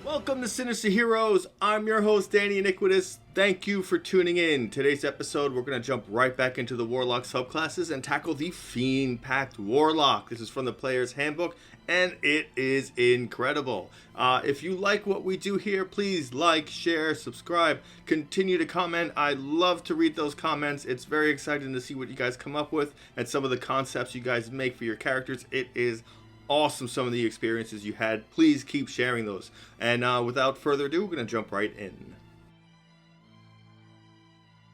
Welcome to Sinister Heroes. I'm your host, Danny Iniquitous. Thank you for tuning in. Today's episode, we're going to jump right back into the Warlock subclasses and tackle the Fiendpact Warlock. This is from the Player's Handbook, and it is incredible. If you like what we do here, please like, share, subscribe, continue to comment. I love to read those comments. It's very exciting to see what you guys come up with and some of the concepts you guys make for your characters. It is awesome, some of the experiences you had. Please keep sharing those. And without further ado, we're going to jump right in.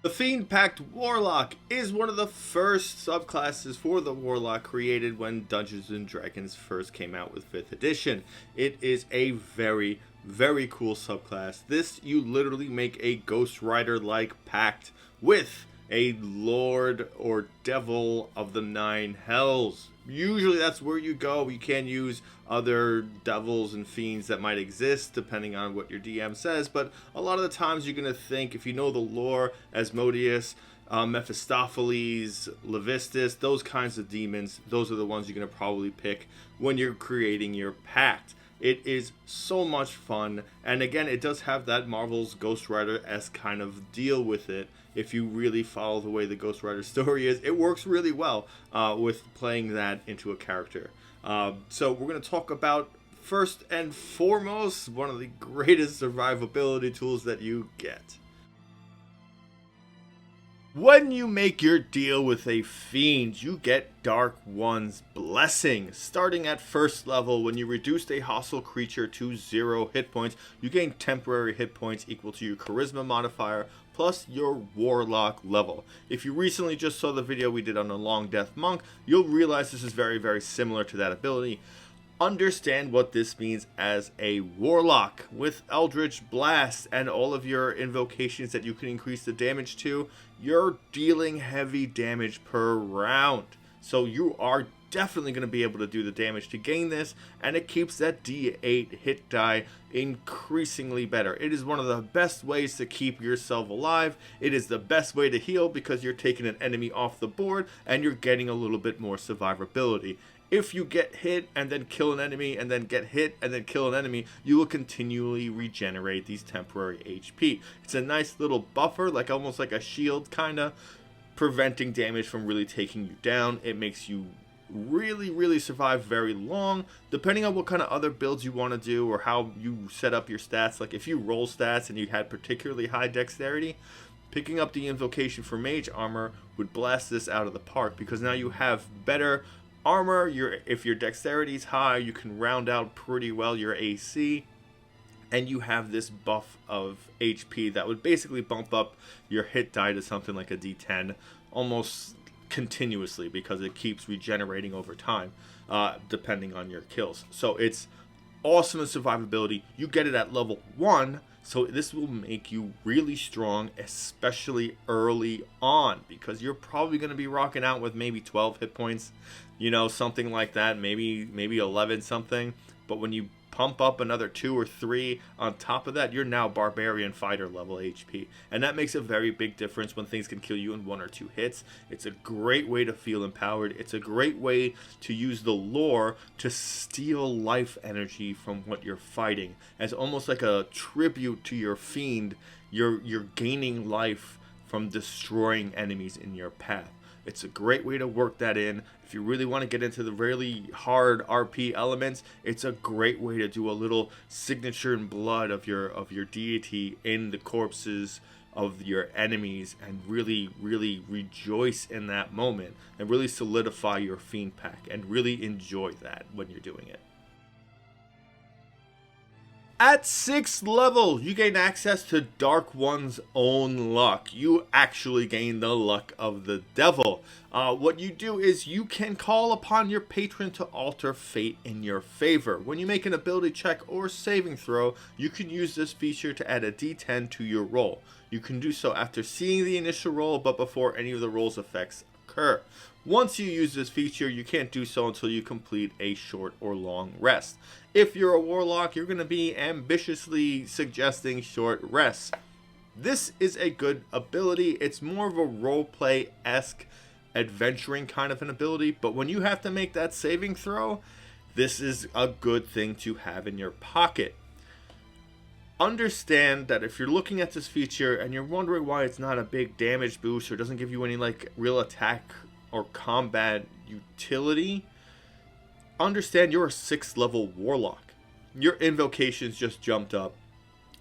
The Fiendpact Warlock is one of the first subclasses for the Warlock created when Dungeons and Dragons first came out with 5th edition. It is a very, very cool subclass. This, you literally make a Ghost Rider-like pact with a Lord or Devil of the Nine Hells. Usually that's where you go. You can use other devils and fiends that might exist depending on what your DM says, but a lot of the times you're going to think, if you know the lore, Asmodeus, Mephistopheles, Levistus, those kinds of demons, those are the ones you're going to probably pick when you're creating your pact. It is so much fun, and again, it does have that Marvel's Ghost Rider-esque kind of deal with it. If you really follow the way the Ghost Rider story is, it works really well with playing that into a character. So we're going to talk about, first and foremost, one of the greatest survivability tools that you get. When you make your deal with a fiend, you get Dark One's Blessing. Starting at first level, when you reduce a hostile creature to 0 hit points, you gain temporary hit points equal to your charisma modifier plus your warlock level. If you recently just saw the video we did on the Long Death Monk, you'll realize this is very, very similar to that ability. Understand what this means as a warlock. With Eldritch Blast and all of your invocations that you can increase the damage to, you're dealing heavy damage per round. So you are definitely going to be able to do the damage to gain this, and it keeps that D8 hit die increasingly better. It is one of the best ways to keep yourself alive. It is the best way to heal because you're taking an enemy off the board and you're getting a little bit more survivability. If you get hit and then kill an enemy and then get hit and then kill an enemy, you will continually regenerate these temporary HP. It's a nice little buffer, like almost like a shield kinda, preventing damage from really taking you down. It makes you really survive very long, depending on what kind of other builds you want to do or how you set up your stats. Like if you roll stats and you had particularly high dexterity, picking up the invocation for mage armor would blast this out of the park, because now you have better armor. If your dexterity is high, you can round out pretty well your AC, and you have this buff of HP that would basically bump up your hit die to something like a D10 almost continuously, because it keeps regenerating over time depending on your kills. So it's awesome in survivability. You get it at level 1, so this will make you really strong, especially early on, because you're probably going to be rocking out with maybe 12 hit points, you know, something like that, maybe 11 something. But when you pump up another 2 or 3 on top of that, you're now barbarian fighter level HP, and that makes a very big difference when things can kill you in 1 or 2 hits. It's a great way to feel empowered. It's a great way to use the lore to steal life energy from what you're fighting, as almost like a tribute to your fiend. You're gaining life from destroying enemies in your path. It's a great way to work that in. If you really want to get into the really hard RP elements, it's a great way to do a little signature in blood of your deity in the corpses of your enemies, and really rejoice in that moment and really solidify your fiend pack and really enjoy that when you're doing it. At 6th level, you gain access to Dark One's own luck. You actually gain the luck of the devil. What you do is you can call upon your patron to alter fate in your favor. When you make an ability check or saving throw, you can use this feature to add a d10 to your roll. You can do so after seeing the initial roll, but before any of the roll's effects occur. Once you use this feature, you can't do so until you complete a short or long rest. If you're a warlock, you're going to be ambitiously suggesting short rests. This is a good ability. It's more of a roleplay-esque adventuring kind of an ability, but when you have to make that saving throw, this is a good thing to have in your pocket. Understand that if you're looking at this feature and you're wondering why it's not a big damage boost or doesn't give you any like real attack or combat utility, understand you're a 6th level warlock. Your invocations just jumped up.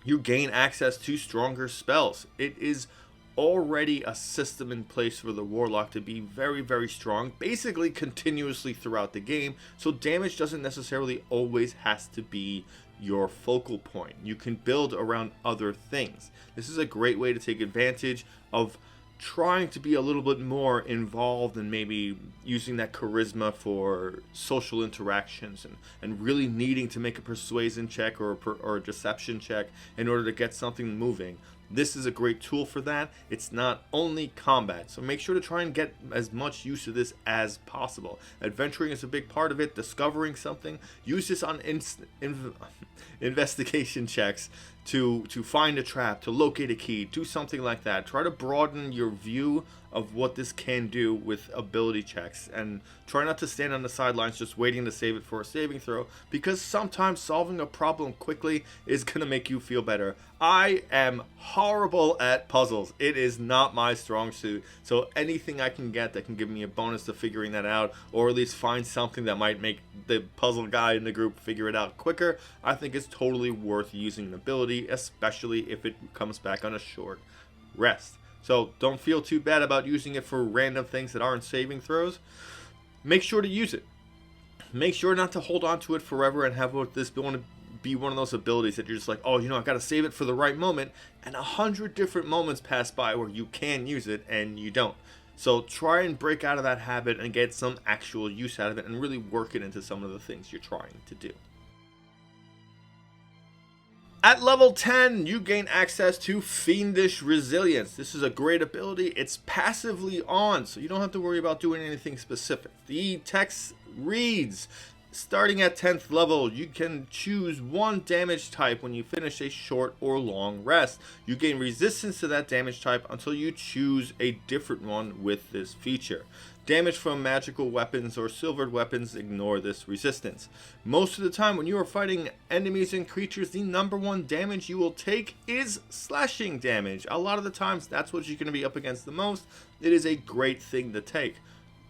You gain access to stronger spells. It is already a system in place for the warlock to be very, very strong, basically continuously throughout the game, so damage doesn't necessarily always has to be your focal point. You can build around other things. This is a great way to take advantage of trying to be a little bit more involved and maybe using that charisma for social interactions and really needing to make a persuasion check or a deception check in order to get something moving. This is a great tool for that. It's not only combat, so make sure to try and get as much use of this as possible. Adventuring is a big part of it. Discovering something, use this on investigation checks to find a trap, to locate a key, do something like that. Try to broaden your view of what this can do with ability checks, and try not to stand on the sidelines just waiting to save it for a saving throw, because sometimes solving a problem quickly is going to make you feel better. I am horrible at puzzles. It is not my strong suit, so anything I can get that can give me a bonus to figuring that out, or at least find something that might make the puzzle guy in the group figure it out quicker, I think is totally worth using an ability, especially if it comes back on a short rest. So don't feel too bad about using it for random things that aren't saving throws. Make sure to use it. Make sure not to hold on to it forever and have this be one of those abilities that you're just like, oh, I gotta save it for the right moment, and 100 different moments pass by where you can use it and you don't. So try and break out of that habit and get some actual use out of it and really work it into some of the things you're trying to do. At level 10, you gain access to Fiendish Resilience. This is a great ability. It's passively on, so you don't have to worry about doing anything specific. The text reads, starting at 10th level, you can choose one damage type when you finish a short or long rest. You gain resistance to that damage type until you choose a different one with this feature. Damage from magical weapons or silvered weapons, ignore this resistance. Most of the time when you are fighting enemies and creatures, the number one damage you will take is slashing damage. A lot of the times that's what you're going to be up against the most. It is a great thing to take.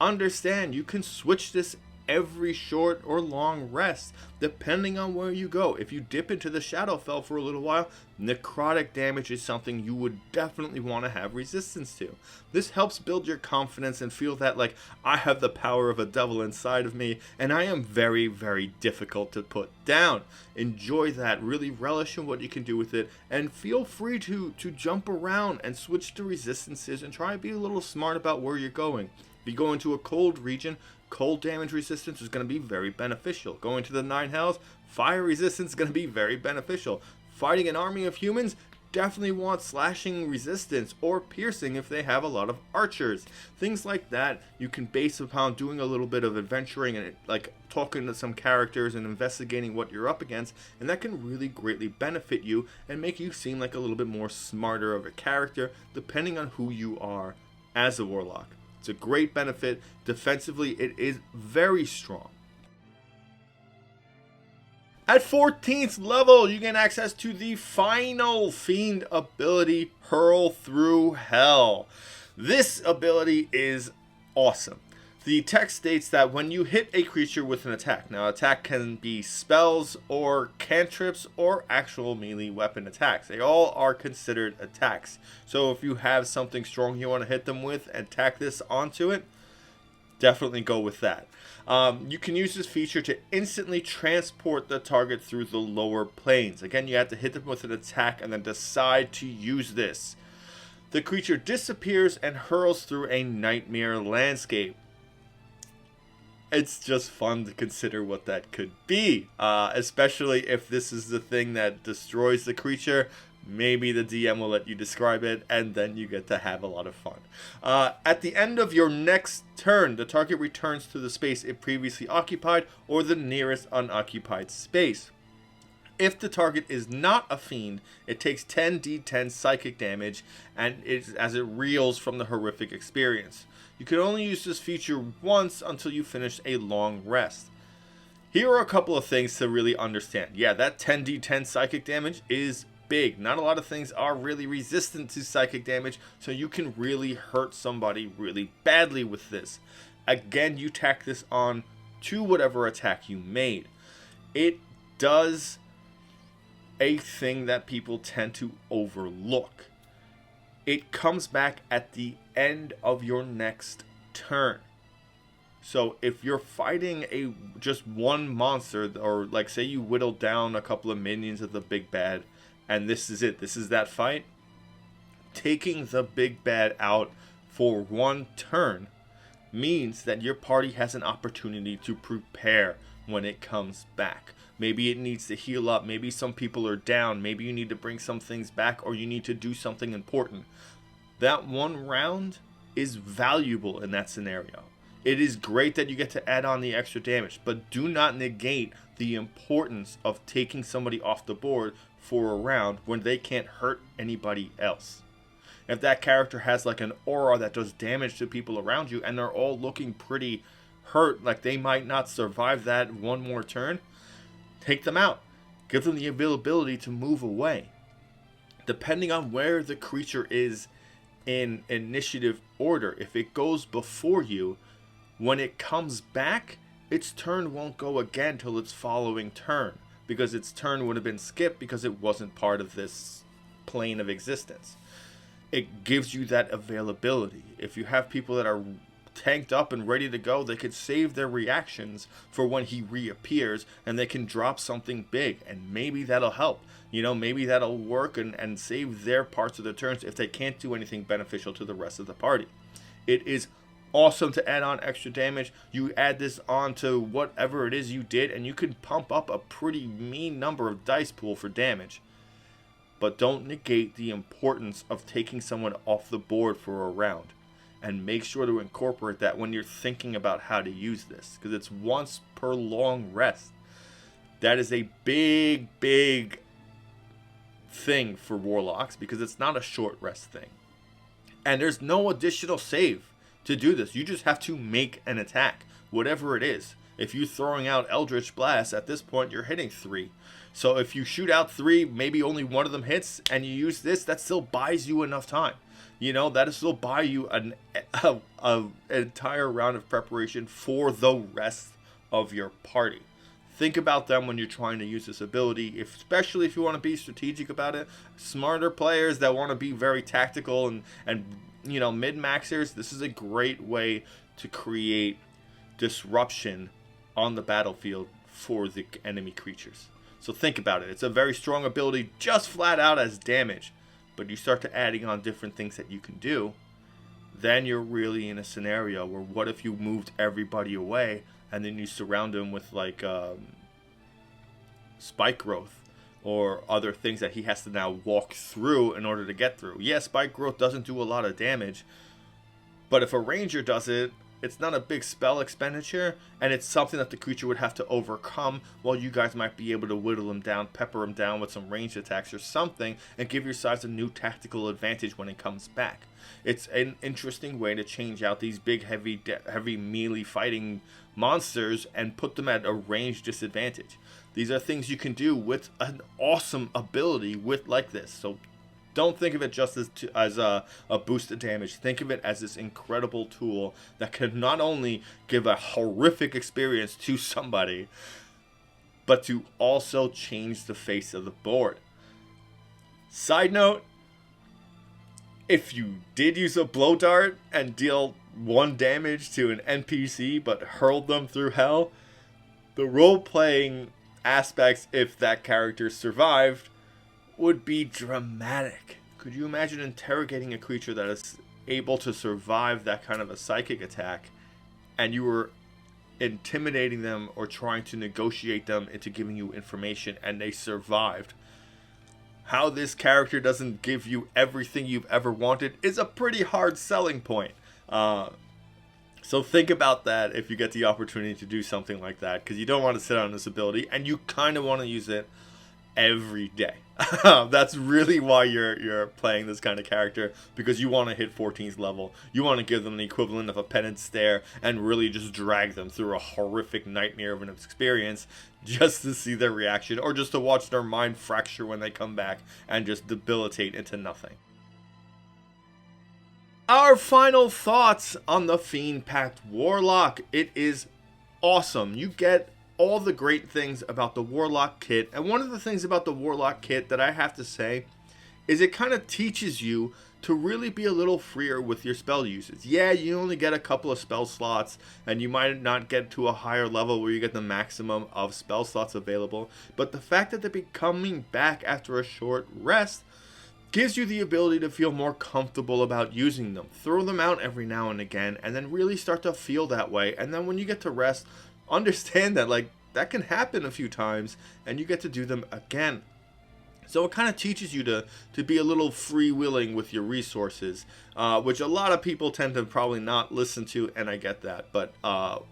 Understand, you can switch this every short or long rest depending on where you go. If you dip into the Shadowfell for a little while, necrotic damage is something you would definitely want to have resistance to. This helps build your confidence and feel that like, I have the power of a devil inside of me and I am very, very difficult to put down. Enjoy that, really relish in what you can do with it, and feel free to jump around and switch to resistances and try and be a little smart about where you're going. If you go into a cold region, cold damage resistance is going to be very beneficial. Going to the 9 hells, fire resistance is going to be very beneficial. Fighting an army of humans, definitely want slashing resistance or piercing if they have a lot of archers. Things like that you can base upon doing a little bit of adventuring and like talking to some characters and investigating what you're up against, and that can really greatly benefit you and make you seem like a little bit more smarter of a character depending on who you are as a warlock. It's a great benefit. Defensively, it is very strong. At 14th level, you gain access to the final Fiend ability, Hurl Through Hell. This ability is awesome. The text states that when you hit a creature with an attack, now attack can be spells or cantrips or actual melee weapon attacks. They all are considered attacks. So if you have something strong you want to hit them with and tack this onto it, definitely go with that. You can use this feature to instantly transport the target through the lower planes. Again, you have to hit them with an attack and then decide to use this. The creature disappears and hurls through a nightmare landscape. It's just fun to consider what that could be, especially if this is the thing that destroys the creature. Maybe the DM will let you describe it, and then you get to have a lot of fun. At the end of your next turn, the target returns to the space it previously occupied or the nearest unoccupied space. If the target is not a fiend, it takes 10d10 psychic damage and as it reels from the horrific experience. You can only use this feature once until you finish a long rest. Here are a couple of things to really understand. Yeah, that 10d10 psychic damage is big. Not a lot of things are really resistant to psychic damage, so you can really hurt somebody really badly with this. Again, you tack this on to whatever attack you made. It does a thing that people tend to overlook. It comes back at the end of your next turn. So if you're fighting just one monster, or like say you whittled down a couple of minions of the big bad, and this is it, this is that fight, taking the big bad out for one turn means that your party has an opportunity to prepare when it comes back. Maybe it needs to heal up, maybe some people are down, maybe you need to bring some things back, or you need to do something important. That one round is valuable in that scenario. It is great that you get to add on the extra damage, but do not negate the importance of taking somebody off the board for a round when they can't hurt anybody else. If that character has like an aura that does damage to people around you and they're all looking pretty hurt, like they might not survive that one more turn, take them out. Give them the availability to move away. Depending on where the creature is in initiative order, if it goes before you, when it comes back, its turn won't go again till its following turn, because its turn would have been skipped because it wasn't part of this plane of existence. It gives you that availability. If you have people that are tanked up and ready to go, they could save their reactions for when he reappears, and they can drop something big, and maybe that'll help. Maybe that'll work and save their parts of the turns if they can't do anything beneficial to the rest of the party. It is awesome to add on extra damage. You add this on to whatever it is you did, and you can pump up a pretty mean number of dice pool for damage. But don't negate the importance of taking someone off the board for a round. And make sure to incorporate that when you're thinking about how to use this, because it's once per long rest. That is a big, big thing for warlocks, because it's not a short rest thing. And there's no additional save to do this. You just have to make an attack, whatever it is. If you're throwing out Eldritch Blast, at this point you're hitting 3. So if you shoot out 3, maybe only one of them hits, and you use this, that still buys you enough time. That'll still buy you an entire round of preparation for the rest of your party. Think about them when you're trying to use this ability, especially if you want to be strategic about it. Smarter players that want to be very tactical and mid-maxers, this is a great way to create disruption on the battlefield for the enemy creatures. So think about it. It's a very strong ability just flat out as damage. But you start to adding on different things that you can do, then you're really in a scenario where what if you moved everybody away and then you surround them with like spike growth or other things that he has to now walk through in order to get through. Yeah, spike growth doesn't do a lot of damage, but if a ranger does it, it's not a big spell expenditure, and it's something that the creature would have to overcome, while you guys might be able to whittle him down, pepper him down with some ranged attacks or something, and give your sides a new tactical advantage when it comes back. It's an interesting way to change out these big, heavy melee fighting monsters and put them at a ranged disadvantage. These are things you can do with an awesome ability like this. So don't think of it just as a boost of damage. Think of it as this incredible tool that can not only give a horrific experience to somebody, but to also change the face of the board. Side note, if you did use a blow dart and deal 1 damage to an NPC but hurled them through hell, the role-playing aspects, if that character survived, would be dramatic. Could you imagine interrogating a creature that is able to survive that kind of a psychic attack, and you were intimidating them or trying to negotiate them into giving you information, and they survived? How this character doesn't give you everything you've ever wanted is a pretty hard selling point. So think about that if you get the opportunity to do something like that, because you don't want to sit on this ability, and you kind of want to use it every day. That's really why you're playing this kind of character, because you want to hit 14th level. You want to give them the equivalent of a penance stare and really just drag them through a horrific nightmare of an experience just to see their reaction, or just to watch their mind fracture when they come back and just debilitate into nothing. Our final thoughts on the Fiend Pact Warlock. It is awesome. You get all the great things about the Warlock kit, and one of the things about the Warlock kit that I have to say is it kind of teaches you to really be a little freer with your spell uses. Yeah, you only get a couple of spell slots, and you might not get to a higher level where you get the maximum of spell slots available, but the fact that they'll be coming back after a short rest gives you the ability to feel more comfortable about using them. Throw them out every now and again, and then really start to feel that way, and then when you get to rest, understand that like that can happen a few times and you get to do them again. So it kind of teaches you to be a little freewheeling with your resources, which a lot of people tend to probably not listen to, and I get that. But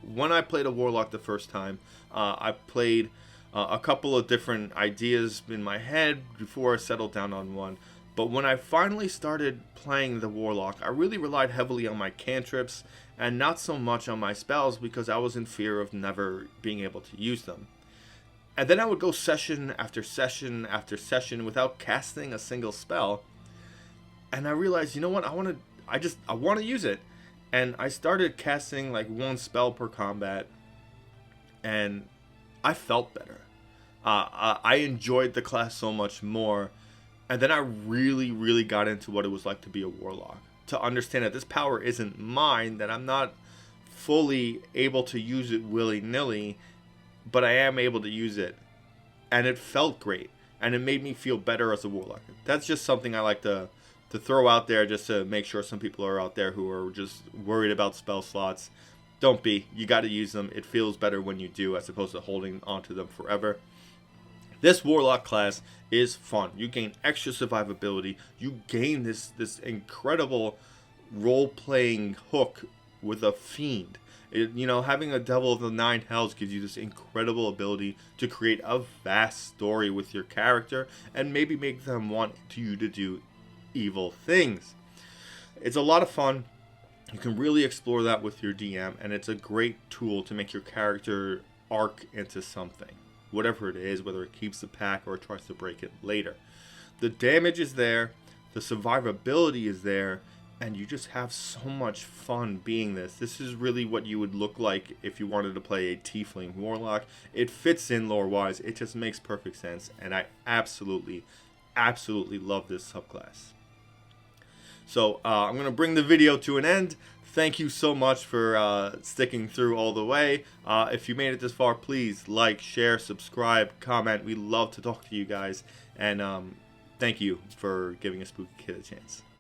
when I played a Warlock the first time, I played a couple of different ideas in my head before I settled down on one. But when I finally started playing the Warlock, I really relied heavily on my cantrips and not so much on my spells, because I was in fear of never being able to use them. And then I would go session after session after session without casting a single spell. And I realized, you know what, I want to use it. And I started casting like one spell per combat, and I felt better. I enjoyed the class so much more. And then I really got into what it was like to be a Warlock. To understand that this power isn't mine, that I'm not fully able to use it willy-nilly, but I am able to use it. And it felt great. And it made me feel better as a Warlock. That's just something I like to throw out there, just to make sure some people are out there who are just worried about spell slots. Don't be. You got to use them. It feels better when you do, as opposed to holding onto them forever. This Warlock class is fun. You gain extra survivability. You gain this incredible role-playing hook with a fiend. Having a Devil of the Nine Hells gives you this incredible ability to create a vast story with your character and maybe make them want you to do evil things. It's a lot of fun. You can really explore that with your DM, and it's a great tool to make your character arc into something. Whatever it is, whether it keeps the pack or it tries to break it later. The damage is there, the survivability is there, and you just have so much fun being this. This is really what you would look like if you wanted to play a Tiefling Warlock. It fits in lore-wise, it just makes perfect sense, and I absolutely love this subclass. So I'm going to bring the video to an end. Thank you so much for sticking through all the way. If you made it this far, please like, share, subscribe, comment. We love to talk to you guys. And thank you for giving a Spooky Kid a chance.